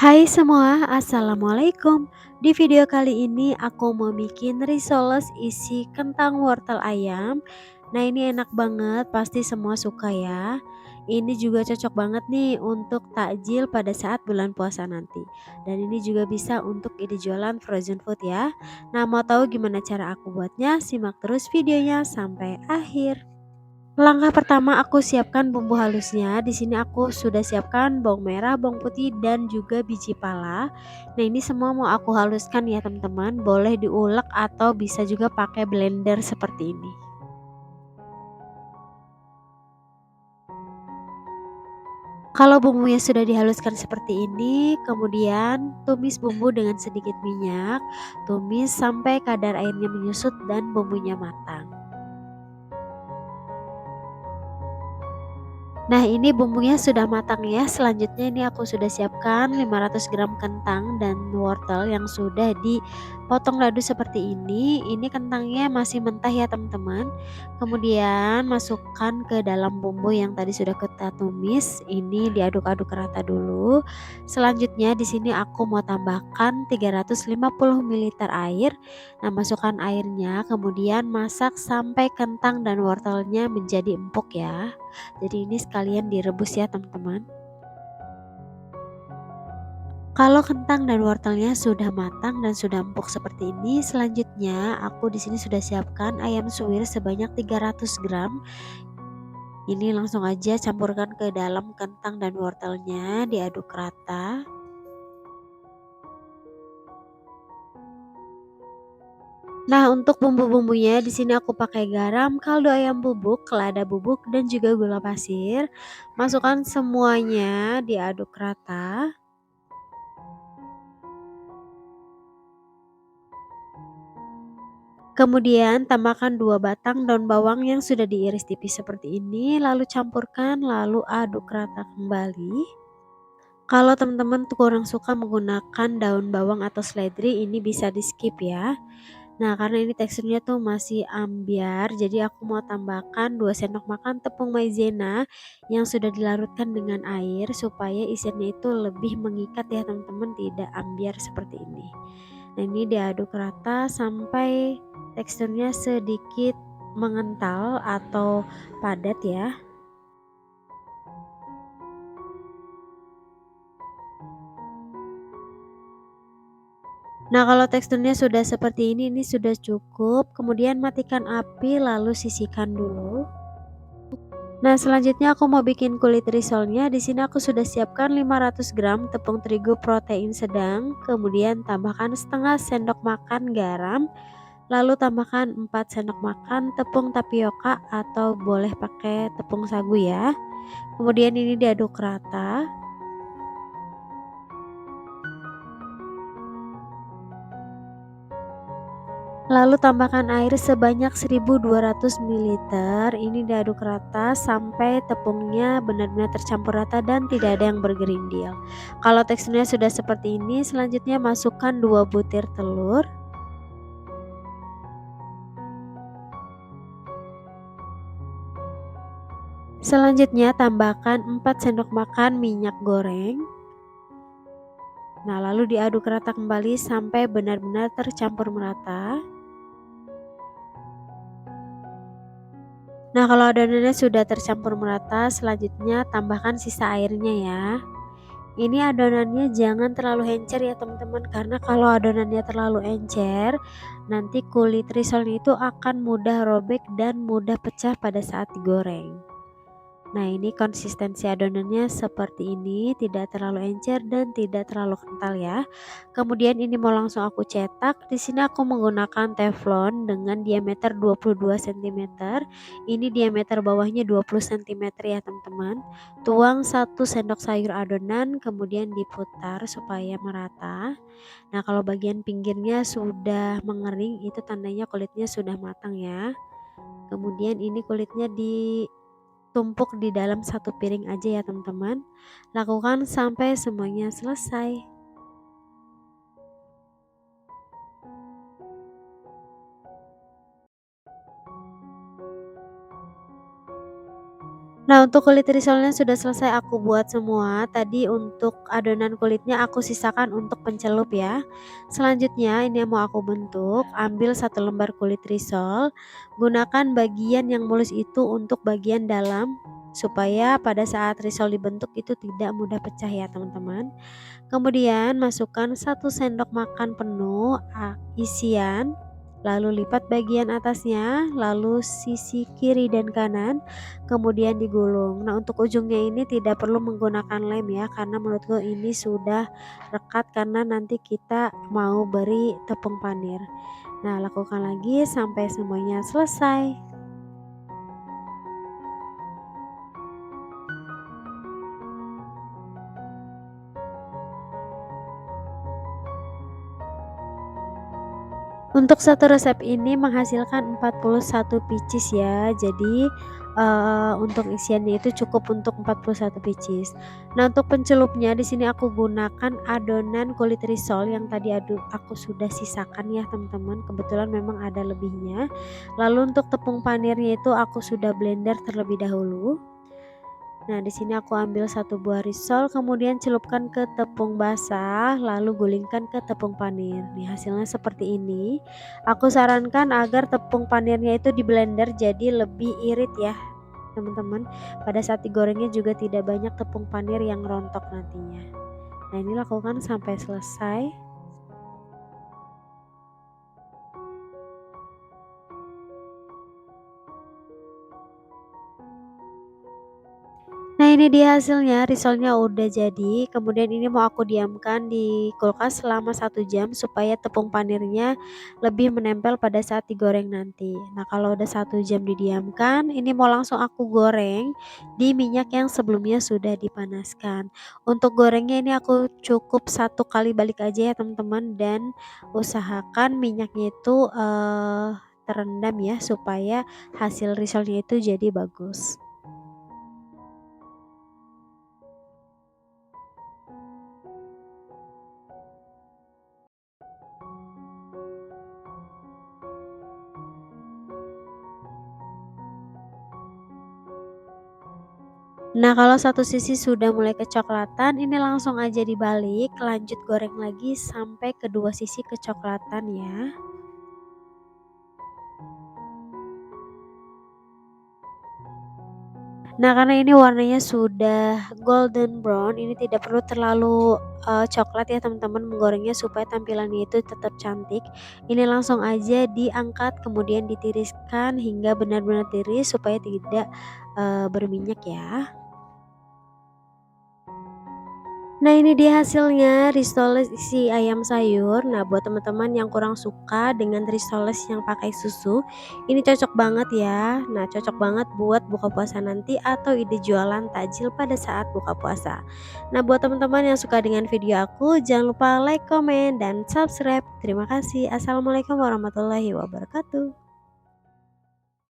Hai semua, assalamualaikum. Di video kali ini aku mau bikin risoles isi kentang wortel ayam. Nah, ini enak banget, pasti semua suka ya. Ini juga cocok banget nih untuk takjil pada saat bulan puasa nanti. Dan ini juga bisa untuk ide jualan frozen food ya. Nah, mau tahu gimana cara aku buatnya? Simak terus videonya sampai akhir. Langkah pertama aku siapkan bumbu halusnya. Di sini aku sudah siapkan bawang merah, bawang putih dan juga biji pala. Nah, ini semua mau aku haluskan ya, teman-teman. Boleh diulek atau bisa juga pakai blender seperti ini. Kalau bumbunya sudah dihaluskan seperti ini, kemudian tumis bumbu dengan sedikit minyak, tumis sampai kadar airnya menyusut dan bumbunya matang. Nah, ini bumbunya sudah matang ya. Selanjutnya ini aku sudah siapkan 500 gram kentang dan wortel yang sudah dipotong dadu seperti ini. Ini kentangnya masih mentah ya, teman-teman. Kemudian masukkan ke dalam bumbu yang tadi sudah kita tumis. Ini diaduk-aduk rata dulu. Selanjutnya di sini aku mau tambahkan 350 ml air. Nah, masukkan airnya, kemudian masak sampai kentang dan wortelnya menjadi empuk ya. Jadi ini sekalian direbus ya, teman-teman. Kalau kentang dan wortelnya sudah matang dan sudah empuk seperti ini, selanjutnya aku di sini sudah siapkan ayam suwir sebanyak 300 gram. Ini langsung aja campurkan ke dalam kentang dan wortelnya, diaduk rata. Nah, untuk bumbu-bumbunya di sini aku pakai garam, kaldu ayam bubuk, lada bubuk dan juga gula pasir. Masukkan semuanya, diaduk rata. Kemudian tambahkan 2 batang daun bawang yang sudah diiris tipis seperti ini, lalu campurkan, lalu aduk rata kembali. Kalau teman-teman tuh kurang suka menggunakan daun bawang atau seledri, ini bisa di skip ya. Nah, karena ini teksturnya tuh masih ambyar, jadi aku mau tambahkan 2 sendok makan tepung maizena yang sudah dilarutkan dengan air supaya isiannya itu lebih mengikat ya, teman-teman, tidak ambyar seperti ini. Nah, ini diaduk rata sampai teksturnya sedikit mengental atau padat ya. Nah, kalau teksturnya sudah seperti ini sudah cukup. Kemudian matikan api lalu sisihkan dulu. Nah, selanjutnya aku mau bikin kulit risolnya. Di sini aku sudah siapkan 500 gram tepung terigu protein sedang, kemudian tambahkan setengah sendok makan garam, lalu tambahkan 4 sendok makan tepung tapioka atau boleh pakai tepung sagu ya. Kemudian ini diaduk rata. Lalu tambahkan air sebanyak 1200 ml. Ini diaduk rata sampai tepungnya benar-benar tercampur rata dan tidak ada yang bergerindil. Kalau teksturnya sudah seperti ini, selanjutnya masukkan 2 butir telur. Selanjutnya tambahkan 4 sendok makan minyak goreng. Nah, lalu diaduk rata kembali sampai benar-benar tercampur merata. Nah, kalau adonannya sudah tercampur merata, selanjutnya tambahkan sisa airnya ya. Ini adonannya jangan terlalu encer ya, teman-teman, karena kalau adonannya terlalu encer, nanti kulit risolnya itu akan mudah robek dan mudah pecah pada saat digoreng. Nah, ini konsistensi adonannya seperti ini, tidak terlalu encer dan tidak terlalu kental ya. Kemudian ini mau langsung aku cetak. Di sini aku menggunakan teflon dengan diameter 22 cm. Ini diameter bawahnya 20 cm ya, teman-teman. Tuang 1 sendok sayur adonan, kemudian diputar supaya merata. Nah, kalau bagian pinggirnya sudah mengering, itu tandanya kulitnya sudah matang ya. Kemudian ini kulitnya ditumpuk di dalam satu piring aja ya, teman-teman. Lakukan sampai semuanya selesai. Nah, Nah, untuk kulit risolnya sudah selesai aku buat semua. Tadi untuk adonan kulitnya aku sisakan untuk pencelup ya. Selanjutnya ini yang mau aku bentuk, ambil satu lembar kulit risol, gunakan bagian yang mulus itu untuk bagian dalam supaya pada saat risol dibentuk itu tidak mudah pecah ya teman-teman. Kemudian masukkan 1 sendok makan penuh isian, lalu lipat bagian atasnya, lalu sisi kiri dan kanan, kemudian digulung. Nah, untuk ujungnya ini tidak perlu menggunakan lem ya, karena menurutku ini sudah rekat karena nanti kita mau beri tepung panir. Nah, lakukan lagi sampai semuanya selesai. Untuk satu resep ini menghasilkan 41 pieces ya. Jadi, untuk isiannya itu cukup untuk 41 pieces. Nah, untuk pencelupnya di sini aku gunakan adonan kulit risol yang tadi aku sudah sisakan ya teman-teman. Kebetulan memang ada lebihnya. Lalu untuk tepung panirnya itu aku sudah blender terlebih dahulu. Nah, di sini aku ambil 1 buah risol, kemudian celupkan ke tepung basah, lalu gulingkan ke tepung panir. Nih, hasilnya seperti ini. Aku sarankan agar tepung panirnya itu di blender jadi lebih irit ya, teman-teman. Pada saat digorengnya juga tidak banyak tepung panir yang rontok nantinya. Nah, ini lakukan sampai selesai. Nah, ini dia hasilnya, risolnya udah jadi. Kemudian ini mau aku diamkan di kulkas selama 1 jam supaya tepung panirnya lebih menempel pada saat digoreng nanti. Nah, kalau udah 1 jam didiamkan, ini mau langsung aku goreng di minyak yang sebelumnya sudah dipanaskan. Untuk gorengnya ini aku cukup 1 kali balik aja ya teman-teman, dan usahakan minyaknya itu terendam ya supaya hasil risolnya itu jadi bagus. Nah, kalau satu sisi sudah mulai kecoklatan, ini langsung aja dibalik, lanjut goreng lagi sampai kedua sisi kecoklatan ya. Nah, karena ini warnanya sudah golden brown, ini tidak perlu terlalu coklat ya teman-teman menggorengnya supaya tampilannya itu tetap cantik. Ini langsung aja diangkat kemudian ditiriskan hingga benar-benar tiris supaya tidak berminyak ya. Nah, ini dia hasilnya risoles isi ayam sayur. Nah, buat teman-teman yang kurang suka dengan risoles yang pakai susu, ini cocok banget ya. Nah, cocok banget buat buka puasa nanti atau ide jualan takjil pada saat buka puasa. Nah, buat teman-teman yang suka dengan video aku, jangan lupa like, komen, dan subscribe. Terima kasih. Assalamualaikum warahmatullahi wabarakatuh.